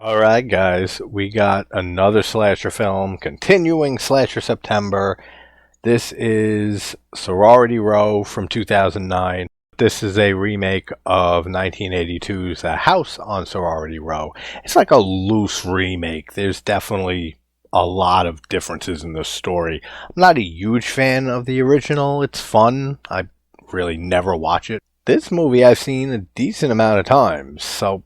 Alright, guys, we got another slasher film, continuing Slasher September. This is Sorority Row from 2009. This is a remake of 1982's A House on Sorority Row. It's like a loose remake. There's definitely a lot of differences in the story. I'm not a huge fan of the original. It's fun. I really never watch it. This movie I've seen a decent amount of times, so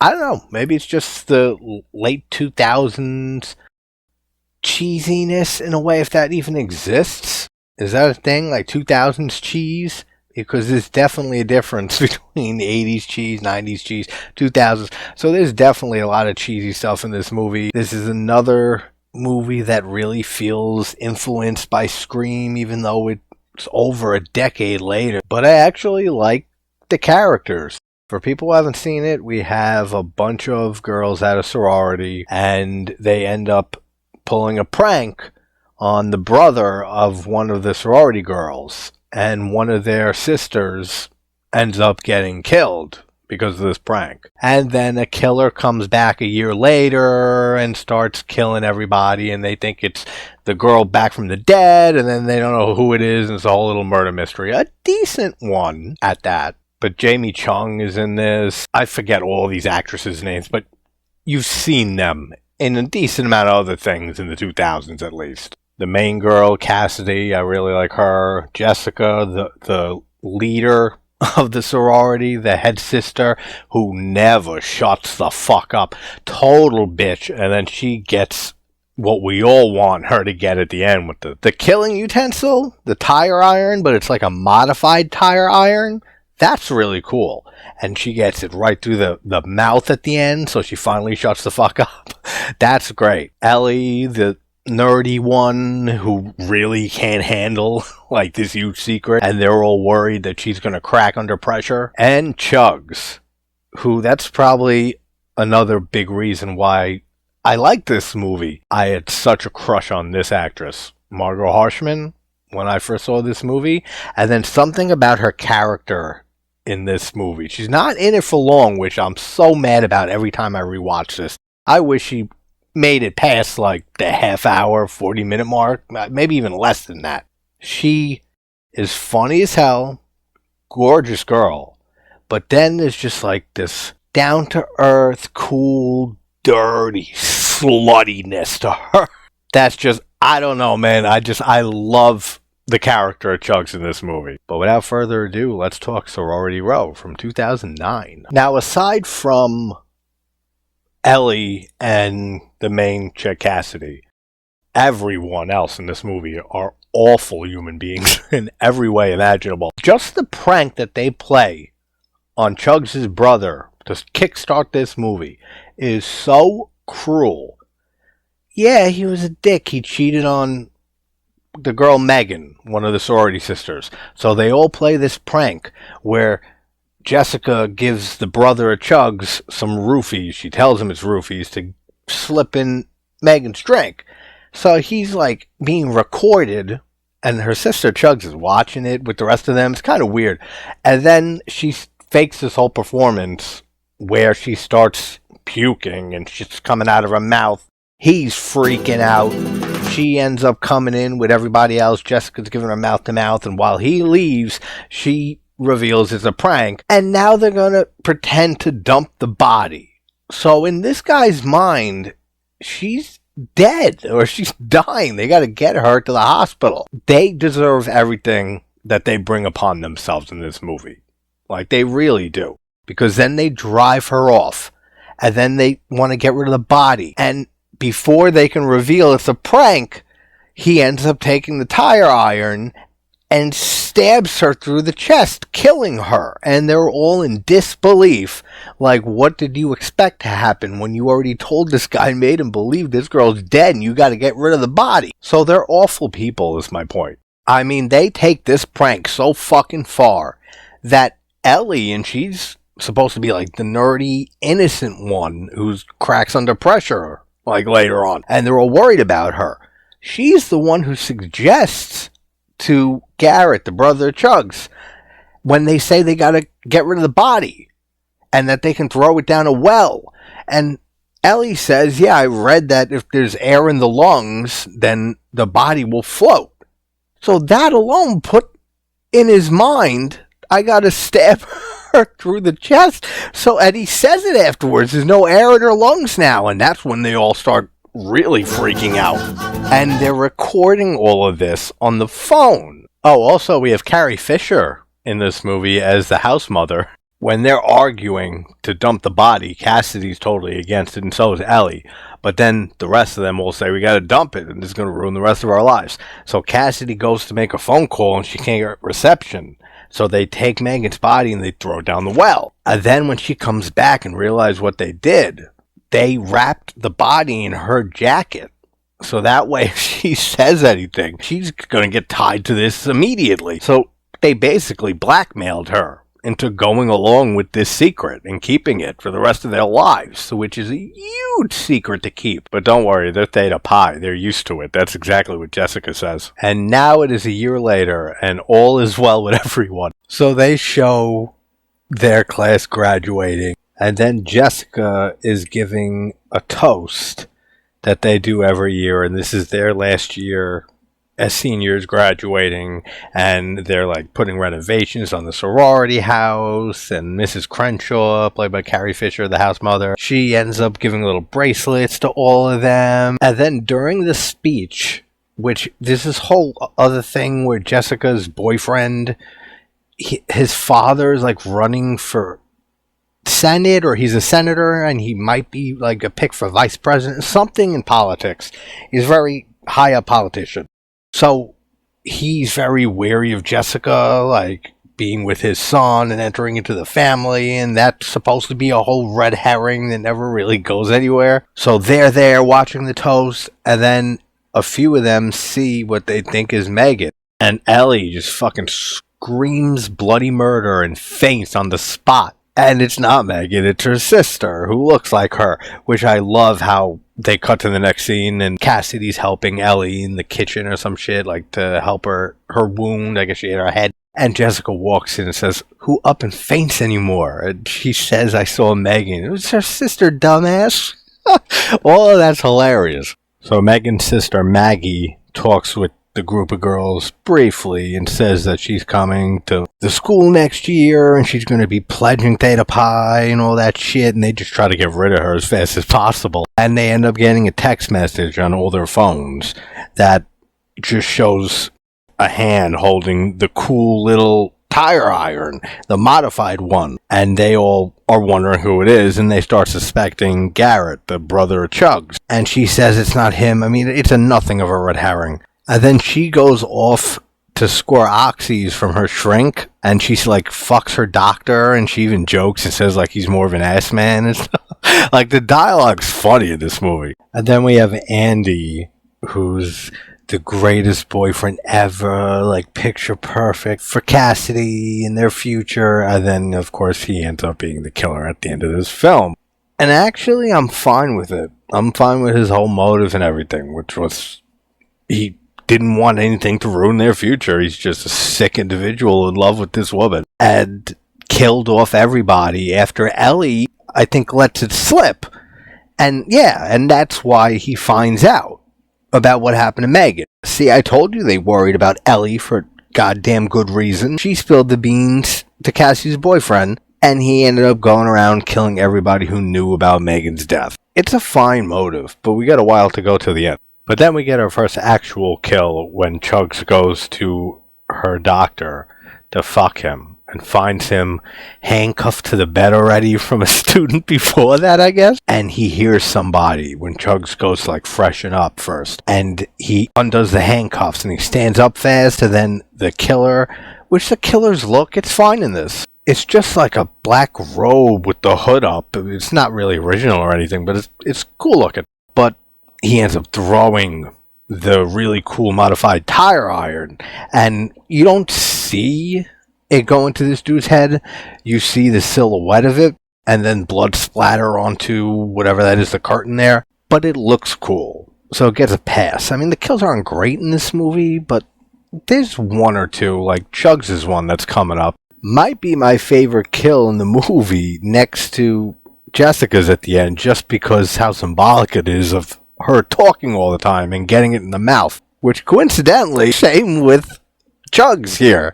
I don't know. Maybe it's just the late 2000s cheesiness in a way, if that even exists. Is that a thing? Like 2000s cheese? Because there's definitely a difference between 80s cheese, 90s cheese, 2000s. So there's definitely a lot of cheesy stuff in this movie. This is another movie that really feels influenced by Scream, even though it's over a decade later. But I actually like the characters. For people who haven't seen it, we have a bunch of girls at a sorority, and they end up pulling a prank on the brother of one of the sorority girls, and one of their sisters ends up getting killed because of this prank. And then a killer comes back a year later and starts killing everybody, and they think it's the girl back from the dead, and then they don't know who it is, and it's a whole little murder mystery. A decent one at that. But Jamie Chung is in this. I forget all these actresses' names, but you've seen them in a decent amount of other things in the 2000s at least. The main girl, Cassidy, I really like her. Jessica, the leader of the sorority, the head sister, who never shuts the fuck up. Total bitch. And then she gets what we all want her to get at the end with the killing utensil, the tire iron, but it's like a modified tire iron. That's really cool. And she gets it right through the mouth at the end, so she finally shuts the fuck up. That's great. Ellie, the nerdy one who really can't handle like this huge secret, and they're all worried that she's going to crack under pressure. And Chugs, who that's probably another big reason why I like this movie. I had such a crush on this actress, Margot Harshman, when I first saw this movie. And then something about her character in this movie. She's not in it for long, which I'm so mad about every time I rewatch this. I wish she made it past like the half hour, 40-minute mark, maybe even less than that. She is funny as hell, gorgeous girl, but then there's just like this down-to-earth, cool, dirty sluttiness to her. That's just, I don't know, man. I love the character of Chugs in this movie. But without further ado, let's talk Sorority Row from 2009. Now, aside from Ellie and the main chick Cassidy, everyone else in this movie are awful human beings in every way imaginable. Just the prank that they play on Chugs' brother to kickstart this movie is so cruel. Yeah, he was a dick. He cheated on the girl Megan, one of the sorority sisters. So they all play this prank where Jessica gives the brother of Chugs some roofies. She tells him it's roofies to slip in Megan's drink. So he's like being recorded, and her sister Chugs is watching it with the rest of them. It's kind of weird. And then she fakes this whole performance where she starts puking and shit's coming out of her mouth. He's freaking out. She ends up coming in with everybody else. Jessica's giving her mouth to mouth, and while he leaves, she reveals it's a prank, and now they're gonna pretend to dump the body. So in this guy's mind, she's dead, or she's dying. They gotta get her to the hospital. They deserve everything that they bring upon themselves in this movie. Like, they really do. Because then they drive her off, and then they want to get rid of the body, and before they can reveal it's a prank, he ends up taking the tire iron and stabs her through the chest, killing her. And they're all in disbelief. Like, what did you expect to happen when you already told this guy and made him believe this girl's dead and you got to get rid of the body? So they're awful people, is my point. I mean, they take this prank so fucking far that Ellie, and she's supposed to be like the nerdy, innocent one who cracks under pressure, like later on, and they're all worried about her. She's the one who suggests to Garrett, the brother of Chugs, when they say they gotta get rid of the body and that they can throw it down a well. And Ellie says, yeah, I read that if there's air in the lungs, then the body will float. So that alone put in his mind, I gotta stab her through the chest. So, and he says it afterwards, there's no air in her lungs now. And that's when they all start really freaking out. And they're recording all of this on the phone. Oh, also, we have Carrie Fisher in this movie as the house mother. When they're arguing to dump the body, Cassidy's totally against it, and so is Ellie. But then the rest of them will say, we gotta dump it, and this is gonna ruin the rest of our lives. So Cassidy goes to make a phone call, and she can't get reception. So they take Megan's body, and they throw it down the well. And then when she comes back and realizes what they did, they wrapped the body in her jacket. So that way, if she says anything, she's gonna get tied to this immediately. So they basically blackmailed her into going along with this secret and keeping it for the rest of their lives, which is a huge secret to keep. But don't worry, they're Theta Pi. They're used to it. That's exactly what Jessica says. And now it is a year later, and all is well with everyone. So they show their class graduating, and then Jessica is giving a toast that they do every year, and this is their last year as seniors graduating, and they're like putting renovations on the sorority house, and Mrs. Crenshaw, played by Carrie Fisher, the house mother, she ends up giving little bracelets to all of them. And then during the speech, which there's this whole other thing where Jessica's boyfriend, his father's like running for Senate, or he's a senator, and he might be like a pick for vice president, something in politics. He's a very high up politician. So he's very wary of Jessica, like being with his son and entering into the family, and that's supposed to be a whole red herring that never really goes anywhere. So they're there watching the toast, and then a few of them see what they think is Megan, and Ellie just fucking screams bloody murder and faints on the spot. And it's not Megan, it's her sister, who looks like her, which I love how they cut to the next scene, and Cassidy's helping Ellie in the kitchen or some shit, like to help her wound. I guess she hit her head. And Jessica walks in and says, who up and faints anymore? And she says, I saw Megan. It was her sister, dumbass. All of that's hilarious. So Megan's sister, Maggie, talks with the group of girls briefly and says that she's coming to the school next year and she's going to be pledging Theta Pi and all that shit, and they just try to get rid of her as fast as possible. And they end up getting a text message on all their phones that just shows a hand holding the cool little tire iron, the modified one, and they all are wondering who it is, and they start suspecting Garrett, the brother of Chugs. And she says it's not him. I mean, it's a nothing of a red herring. And then she goes off to score oxys from her shrink, and she's like fucks her doctor, and she even jokes and says like he's more of an ass man and stuff. Like, the dialogue's funny in this movie. And then we have Andy, who's the greatest boyfriend ever, like picture perfect for Cassidy and their future. And then of course he ends up being the killer at the end of this film. And actually I'm fine with it. I'm fine with his whole motive and everything, which was he didn't want anything to ruin their future. He's just a sick individual in love with this woman, and killed off everybody after Ellie, I think, lets it slip. And yeah, and that's why he finds out about what happened to Megan. See, I told you they worried about Ellie for goddamn good reason. She spilled the beans to Cassie's boyfriend, and he ended up going around killing everybody who knew about Megan's death. It's a fine motive, but we got a while to go to the end. But then we get our first actual kill when Chugs goes to her doctor to fuck him and finds him handcuffed to the bed already from a student before that, I guess. And he hears somebody when Chugs goes to like freshen up first. And he undoes the handcuffs and he stands up fast, and then the killer, which the killer's look, it's fine in this. It's just like a black robe with the hood up. It's not really original or anything, but it's cool looking. But he ends up throwing the really cool modified tire iron, and you don't see it go into this dude's head. You see the silhouette of it, and then blood splatter onto whatever that is, the curtain there. But it looks cool, so it gets a pass. I mean, the kills aren't great in this movie, but there's one or two, like Chugs is one that's coming up. Might be my favorite kill in the movie, next to Jessica's at the end just because how symbolic it is of her talking all the time and getting it in the mouth, which coincidentally, same with Chugs here.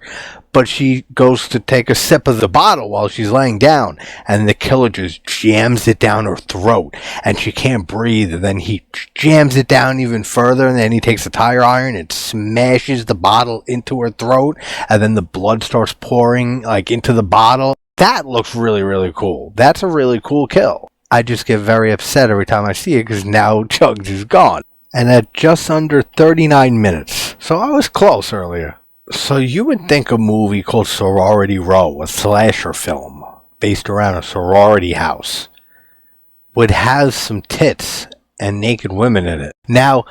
But she goes to take a sip of the bottle while she's laying down, and the killer just jams it down her throat, and she can't breathe, and then he jams it down even further, and then he takes a tire iron and smashes the bottle into her throat, and then the blood starts pouring like into the bottle. That looks really, really cool. That's a really cool kill. I just get very upset every time I see it because now Chugs is gone. And at just under 39 minutes. So I was close earlier. So you would think a movie called Sorority Row, a slasher film based around a sorority house, would have some tits and naked women in it. Now,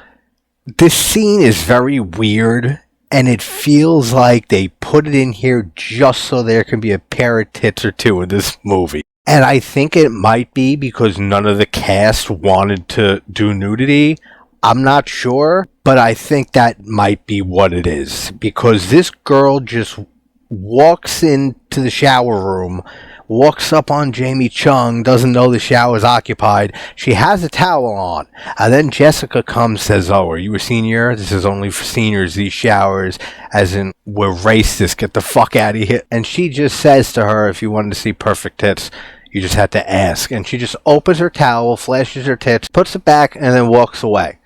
this scene is very weird, and it feels like they put it in here just so there can be a pair of tits or two in this movie. And I think it might be because none of the cast wanted to do nudity. I'm not sure, but I think that might be what it is. Because this girl just walks into the shower room, walks up on Jamie Chung, doesn't know the shower's occupied. She has a towel on. And then Jessica comes, says, "Oh, are you a senior? This is only for seniors, these showers. As in, we're racist, get the fuck out of here." And she just says to her, if you wanted to see perfect tits, you just had to ask. And she just opens her towel, flashes her tits, puts it back, and then walks away.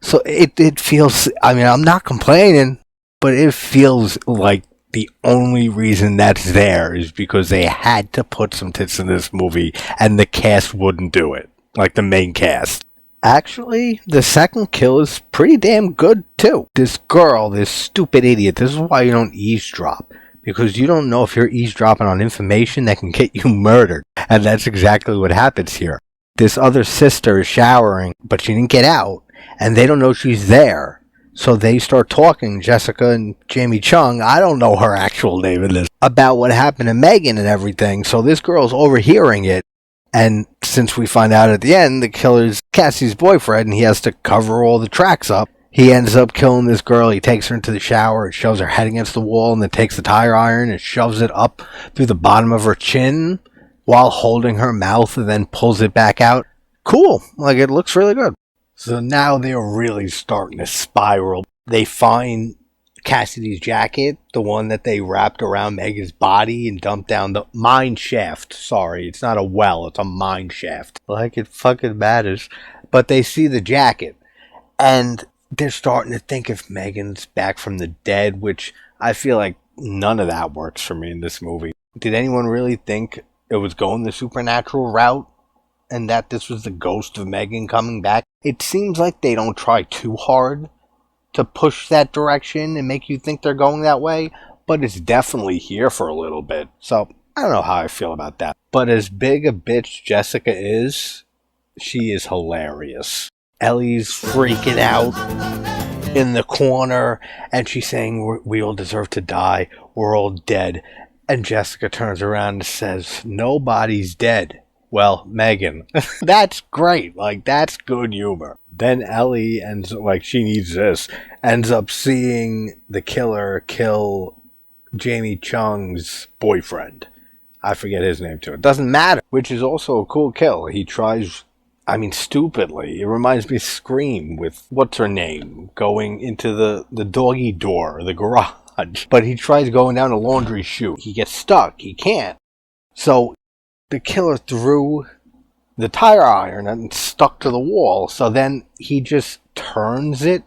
So it feels, I mean, I'm not complaining, but it feels like the only reason that's there is because they had to put some tits in this movie and the cast wouldn't do it, like the main cast. Actually, the second kill is pretty damn good too. This girl, this stupid idiot, this is why you don't eavesdrop. Because you don't know if you're eavesdropping on information that can get you murdered. And that's exactly what happens here. This other sister is showering, but she didn't get out. And they don't know she's there. So they start talking, Jessica and Jamie Chung, I don't know her actual name in this, about what happened to Megan and everything. So this girl's overhearing it. And since we find out at the end, the killer's Cassie's boyfriend, and he has to cover all the tracks up. He ends up killing this girl. He takes her into the shower and shoves her head against the wall, and then takes the tire iron and shoves it up through the bottom of her chin while holding her mouth, and then pulls it back out. Cool. Like, it looks really good. So now they're really starting to spiral. They find Cassidy's jacket, the one that they wrapped around Megan's body and dumped down the mine shaft. Sorry, it's not a well, it's a mine shaft. Like it fucking matters. But they see the jacket, and they're starting to think if Megan's back from the dead, which I feel like none of that works for me in this movie. Did anyone really think it was going the supernatural route and that this was the ghost of Megan coming back? It seems like they don't try too hard to push that direction and make you think they're going that way, but it's definitely here for a little bit. So I don't know how I feel about that. But as big a bitch Jessica is, she is hilarious. Ellie's freaking out in the corner, and she's saying, we all deserve to die. We're all dead. And Jessica turns around and says, nobody's dead. Well, Megan. That's great. Like, that's good humor. Then Ellie ends up, like, she needs this, ends up seeing the killer kill Jamie Chung's boyfriend. I forget his name too. It doesn't matter. Which is also a cool kill. He tries, I mean, stupidly. It reminds me of Scream with, what's her name? Going into the doggy door, the garage. But he tries going down a laundry chute. He gets stuck. He can't. So the killer threw the tire iron and stuck to the wall. So then he just turns it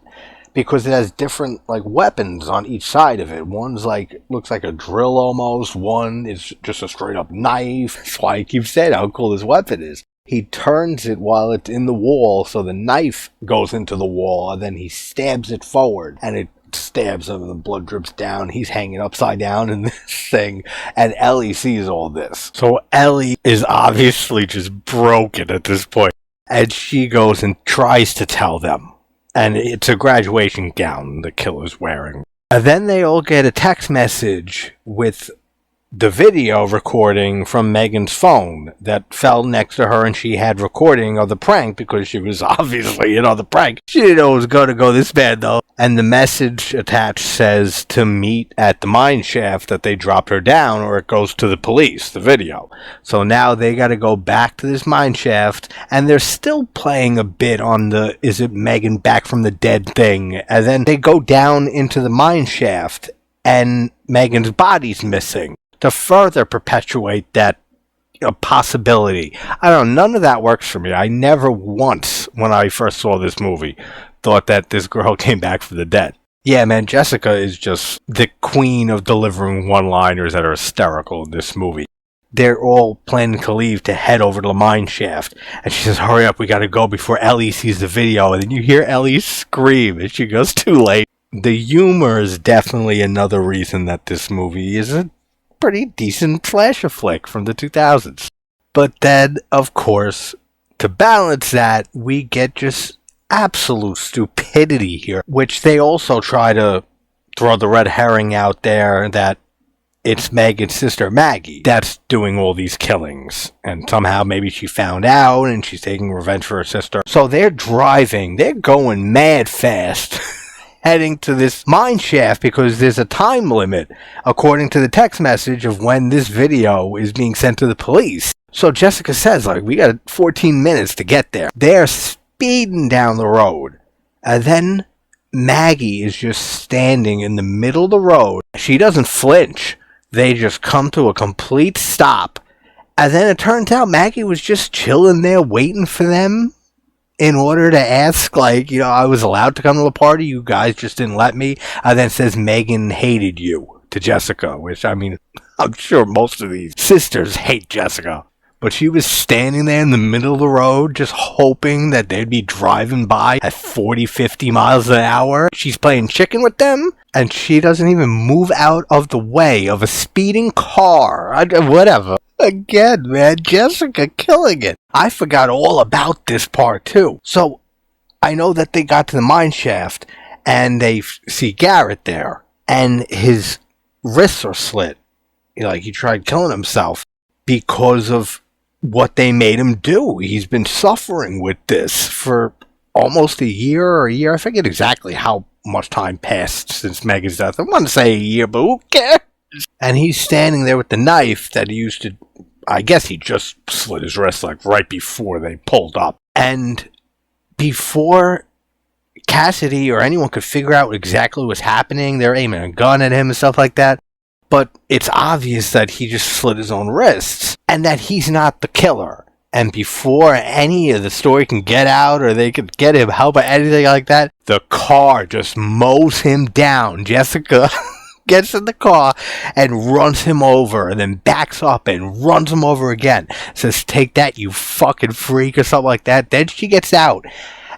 because it has different like weapons on each side of it. One's like, looks like a drill almost. One is just a straight up knife. That's why I keep saying how cool this weapon is. He turns it while it's in the wall, so the knife goes into the wall, and then he stabs it forward, and it stabs him, and the blood drips down. He's hanging upside down in this thing, and Ellie sees all this. So Ellie is obviously just broken at this point, and she goes and tries to tell them. And it's a graduation gown the killer's wearing. And then they all get a text message with the video recording from Megan's phone that fell next to her, and she had recording of the prank because she was obviously, the prank. She didn't know it was going to go this bad, though. And the message attached says to meet at the mine shaft that they dropped her down, or it goes to the police, the video. So now they got to go back to this mine shaft, and they're still playing a bit on the is it Megan back from the dead thing. And then they go down into the mine shaft, and Megan's body's missing, to further perpetuate that possibility. I don't know, none of that works for me. I never once, when I first saw this movie, thought that this girl came back from the dead. Yeah, man, Jessica is just the queen of delivering one-liners that are hysterical in this movie. They're all planning to leave to head over to the mine shaft, and she says, hurry up, we gotta go before Ellie sees the video. And then you hear Ellie scream, and she goes, too late. The humor is definitely another reason that this movie is a pretty decent slasher flick from the 2000s. But then, of course, to balance that, we get just absolute stupidity here, which they also try to throw the red herring out there that it's Megan's sister Maggie that's doing all these killings, and somehow maybe she found out and she's taking revenge for her sister. So they're going mad fast heading to this mine shaft because there's a time limit according to the text message of when this video is being sent to the police. So Jessica says, we got 14 minutes to get there. They're speeding down the road, and then Maggie is just standing in the middle of the road. She doesn't flinch. They just come to a complete stop, and then it turns out Maggie was just chilling there waiting for them in order to ask, I was allowed to come to the party, you guys just didn't let me. And then says Megan hated you to Jessica, which, I'm sure most of these sisters hate Jessica. But she was standing there in the middle of the road just hoping that they'd be driving by at 40, 50 miles an hour. She's playing chicken with them, and she doesn't even move out of the way of a speeding car. Whatever. Again, man, Jessica killing it. I forgot all about this part, too. So, I know that they got to the mine shaft, and they see Garrett there, and his wrists are slit. He tried killing himself because of what they made him do. He's been suffering with this for almost a year. I forget exactly how much time passed since Megan's death. I want to say a year, but who cares? And he's standing there with the knife that he used to, I guess he just slit his wrist right before they pulled up. And before Cassidy or anyone could figure out exactly what's happening, they're aiming a gun at him and stuff like that. But it's obvious that he just slit his own wrists and that he's not the killer. And before any of the story can get out or they could get him help or anything like that, the car just mows him down. Jessica gets in the car and runs him over and then backs up and runs him over again. Says, take that, you fucking freak, or something like that. Then she gets out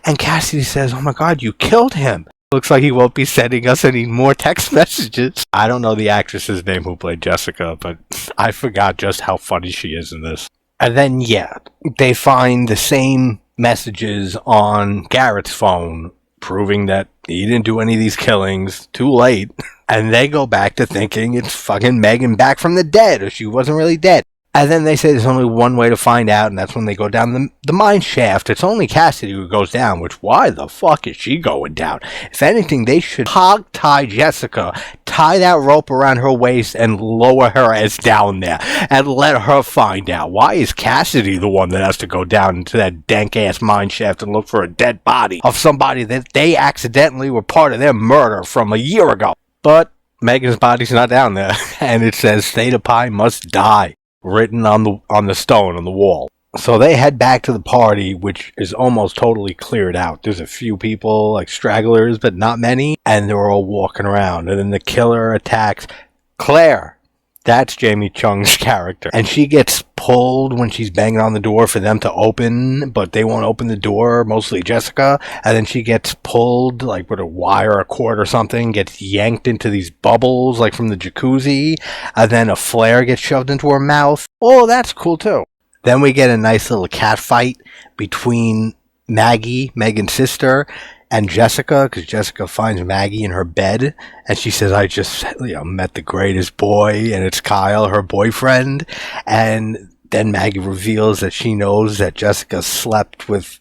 and Cassidy says, oh my God, you killed him. Looks like he won't be sending us any more text messages. I don't know the actress's name who played Jessica, but I forgot just how funny she is in this. And then, they find the same messages on Garrett's phone, proving that he didn't do any of these killings. Too late. And they go back to thinking it's fucking Megan back from the dead, or she wasn't really dead. And then they say there's only one way to find out, and that's when they go down the mine shaft. It's only Cassidy who goes down, which, why the fuck is she going down? If anything, they should hog-tie Jessica, tie that rope around her waist, and lower her ass down there, and let her find out. Why is Cassidy the one that has to go down into that dank-ass mine shaft and look for a dead body of somebody that they accidentally were part of their murder from a year ago? But Megan's body's not down there, and it says Theta Pi must die, written on the stone on the wall. So they head back to the party, which is almost totally cleared out. There's a few people, like stragglers, but not many, and they're all walking around. And then the killer attacks Claire. That's Jamie Chung's character. And she gets pulled when she's banging on the door for them to open, but they won't open the door, mostly Jessica. And then she gets pulled, with a wire or a cord or something, gets yanked into these bubbles, from the jacuzzi. And then a flare gets shoved into her mouth. Oh, that's cool too. Then we get a nice little cat fight between Maggie, Megan's sister, and Jessica, because Jessica finds Maggie in her bed, and she says, I just met the greatest boy, and it's Kyle, her boyfriend. And then Maggie reveals that she knows that Jessica slept with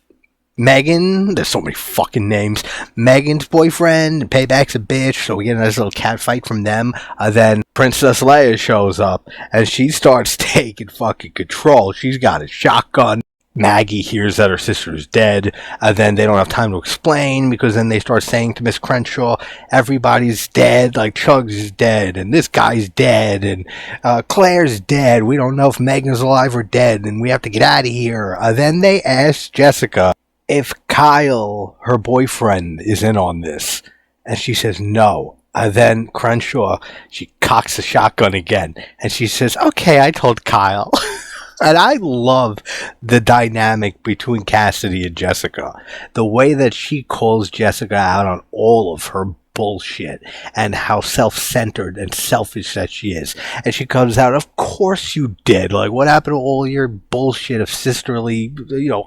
Megan. There's so many fucking names. Megan's boyfriend. Payback's a bitch. So we get a nice little cat fight from them. Then Princess Leia shows up, and she starts taking fucking control. She's got a shotgun. Maggie hears that her sister is dead. Then they don't have time to explain, because then they start saying to Miss Crenshaw, everybody's dead, like Chugs is dead, and this guy's dead, and Claire's dead. We don't know if Megan's alive or dead, and we have to get out of here. Then they ask Jessica if Kyle, her boyfriend, is in on this, and she says no. Then Crenshaw, she cocks the shotgun again, and she says, okay, I told Kyle. And I love the dynamic between Cassidy and Jessica. The way that she calls Jessica out on all of her bullshit and how self-centered and selfish that she is. And she comes out, of course you did. Like, what happened to all your bullshit of sisterly,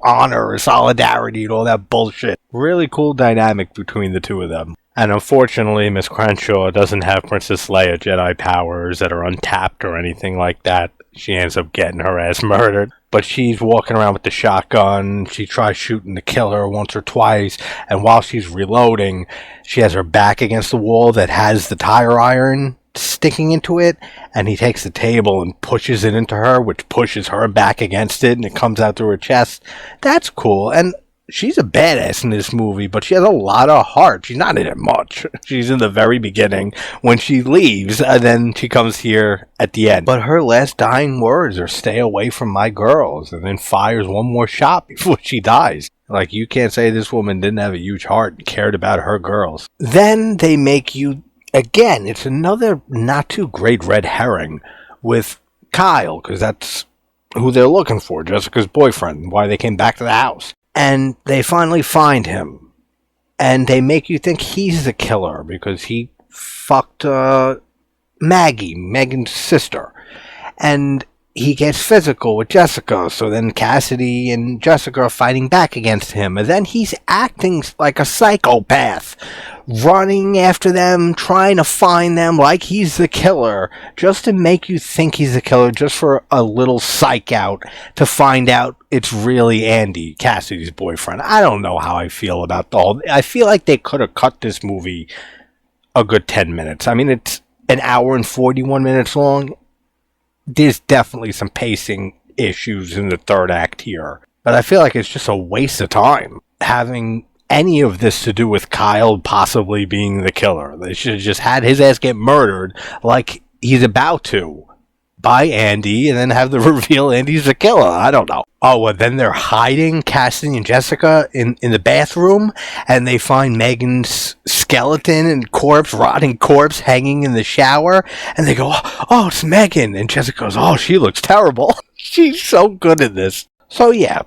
honor or solidarity and all that bullshit? Really cool dynamic between the two of them. And unfortunately, Miss Crenshaw doesn't have Princess Leia Jedi powers that are untapped or anything like that. She ends up getting her ass murdered. But she's walking around with the shotgun. She tries shooting the killer once or twice. And while she's reloading, she has her back against the wall that has the tire iron sticking into it. And he takes the table and pushes it into her, which pushes her back against it. And it comes out through her chest. That's cool. And she's a badass in this movie, but she has a lot of heart. She's not in it much. She's in the very beginning when she leaves, and then she comes here at the end. But her last dying words are, stay away from my girls, and then fires one more shot before she dies. Like, you can't say this woman didn't have a huge heart and cared about her girls. Then they make you, again, it's another not too great red herring with Kyle, because that's who they're looking for, Jessica's boyfriend, why they came back to the house. And they finally find him. And they make you think he's the killer because he fucked Maggie, Megan's sister. And he gets physical with Jessica. So then Cassidy and Jessica are fighting back against him. And then he's acting like a psychopath, running after them, trying to find them like he's the killer, just to make you think he's the killer, just for a little psych out to find out it's really Andy, Cassidy's boyfriend. I don't know how I feel about the whole. I feel like they could have cut this movie a good 10 minutes. I mean, it's an hour and 41 minutes long. There's definitely some pacing issues in the third act here, but I feel like it's just a waste of time having any of this to do with Kyle possibly being the killer. They should have just had his ass get murdered like he's about to by Andy, and then have the reveal Andy's the killer. I don't know. Oh, and then they're hiding Cassidy and Jessica in the bathroom, and they find Megan's skeleton and rotting corpse hanging in the shower, and they go, oh, it's Megan. And Jessica goes, oh, she looks terrible. She's so good at this. So yeah,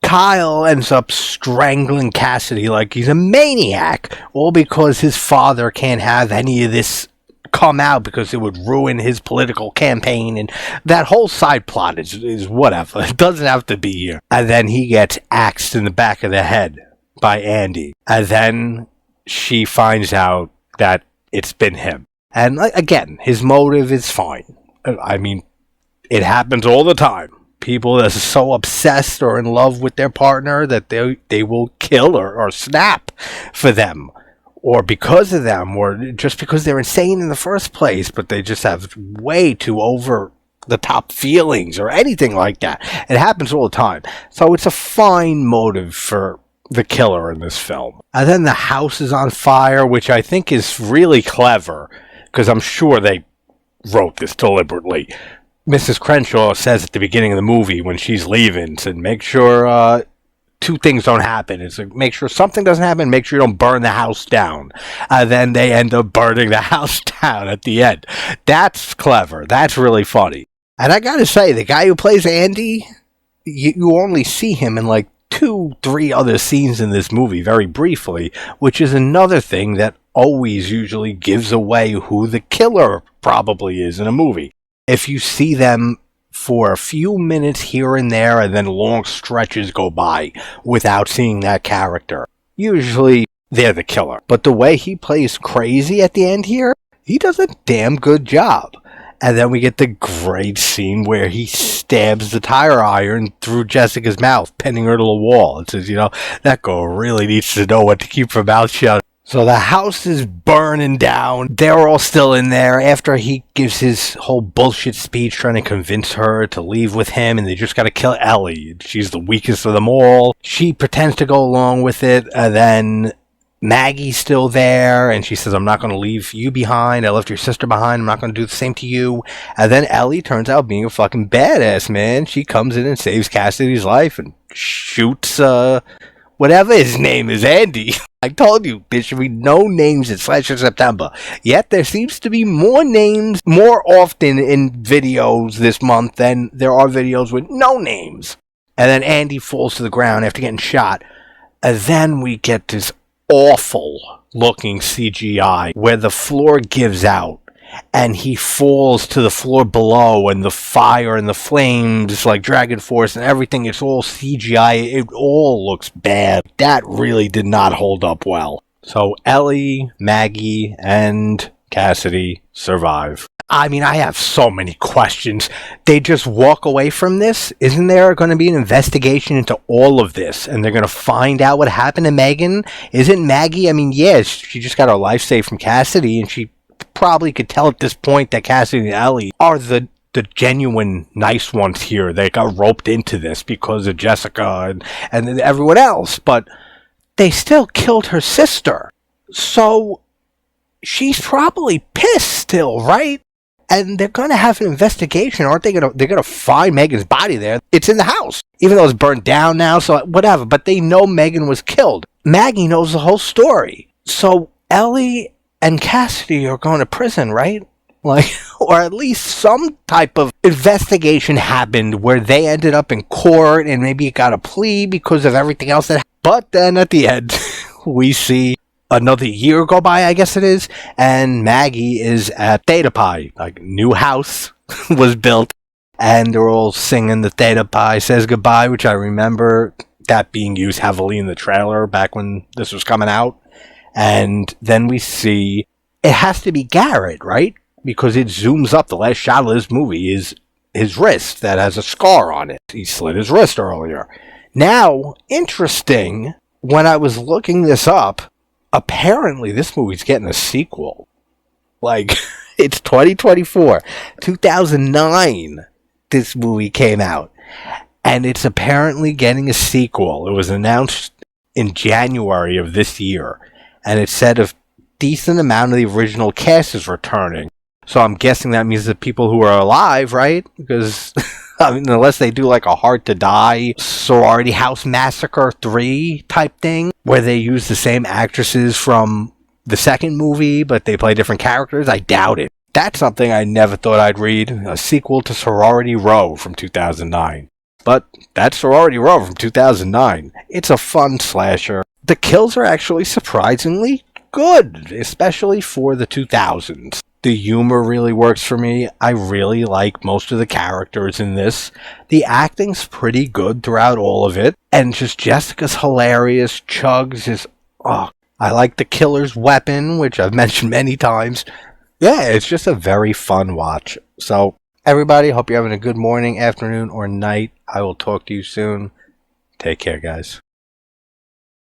Kyle ends up strangling Cassidy like he's a maniac, all because his father can't have any of this come out because it would ruin his political campaign, and that whole side plot is whatever. It doesn't have to be here. And then he gets axed in the back of the head by Andy, and then she finds out that it's been him. And again, his motive is fine. I mean, it happens all the time. People that are so obsessed or in love with their partner that they will kill or snap for them, or because of them, or just because they're insane in the first place, but they just have way too over the top feelings or anything like that. It happens all the time. So it's a fine motive for the killer in this film. And then the house is on fire, which I think is really clever, because I'm sure they wrote this deliberately. Mrs. Crenshaw says at the beginning of the movie when she's leaving, said, make sure two things don't happen. It's like, make sure something doesn't happen, make sure you don't burn the house down. And then they end up burning the house down at the end. That's clever. That's really funny. And I gotta say, the guy who plays Andy, you only see him in like 2-3 other scenes in this movie very briefly, which is another thing that always usually gives away who the killer probably is in a movie. If you see them for a few minutes here and there, and then long stretches go by without seeing that character. Usually they're the killer. But the way he plays crazy at the end here, he does a damn good job. And then we get the great scene where he stabs the tire iron through Jessica's mouth, pinning her to the wall. It says, that girl really needs to know what to keep her mouth shut. So the house is burning down. They're all still in there after he gives his whole bullshit speech trying to convince her to leave with him, and they just gotta kill Ellie. She's the weakest of them all. She pretends to go along with it, and then Maggie's still there, and she says, I'm not going to leave you behind. I left your sister behind. I'm not going to do the same to you. And then Ellie turns out being a fucking badass, man. She comes in and saves Cassidy's life and shoots, whatever his name is, Andy. I told you, there should be no names in Slasher September. Yet there seems to be more names more often in videos this month than there are videos with no names. And then Andy falls to the ground after getting shot. And then we get this awful looking CGI where the floor gives out and he falls to the floor below, and the fire and the flames like Dragon Force and everything, it's all CGI. It all looks bad. That really did not hold up well. So Ellie, Maggie, and Cassidy survive. I mean, I have so many questions. They just walk away from this? Isn't there going to be an investigation into all of this? And they're going to find out what happened to Megan? Isn't Maggie, I mean, yes, she just got her life saved from Cassidy, and she probably could tell at this point that Cassidy and Ellie are the genuine nice ones here. They got roped into this because of Jessica and everyone else. But they still killed her sister. So she's probably pissed still, right? And they're going to have an investigation, aren't they? They're going to find Megan's body there. It's in the house, even though it's burned down now, so whatever. But they know Megan was killed. Maggie knows the whole story. So Ellie and Cassidy are going to prison, right? Like, or at least some type of investigation happened where they ended up in court and maybe it got a plea because of everything else that happened. But then at the end, we see another year go by, I guess it is, and Maggie is at Theta Pi. Like, new house was built, and they're all singing the Theta Pi Says Goodbye, which I remember that being used heavily in the trailer back when this was coming out. And then we see, it has to be Garrett, right? Because it zooms up. The last shot of this movie is his wrist that has a scar on it. He slit his wrist earlier. Now, interesting, when I was looking this up, apparently this movie's getting a sequel. Like, it's 2024. 2009, this movie came out. And it's apparently getting a sequel. It was announced in January of this year. And it said a decent amount of the original cast is returning. So I'm guessing that means the people who are alive, right? Because, I mean, unless they do like a Hard to Die Sorority House Massacre 3 type thing, where they use the same actresses from the second movie, but they play different characters, I doubt it. That's something I never thought I'd read. A sequel to Sorority Row from 2009. But that's Sorority Row from 2009. It's a fun slasher. The kills are actually surprisingly good, especially for the 2000s. The humor really works for me. I really like most of the characters in this. The acting's pretty good throughout all of it. And just Jessica's hilarious. Chugs is, I like the killer's weapon, which I've mentioned many times. Yeah, it's just a very fun watch. So, everybody, hope you're having a good morning, afternoon, or night. I will talk to you soon. Take care, guys.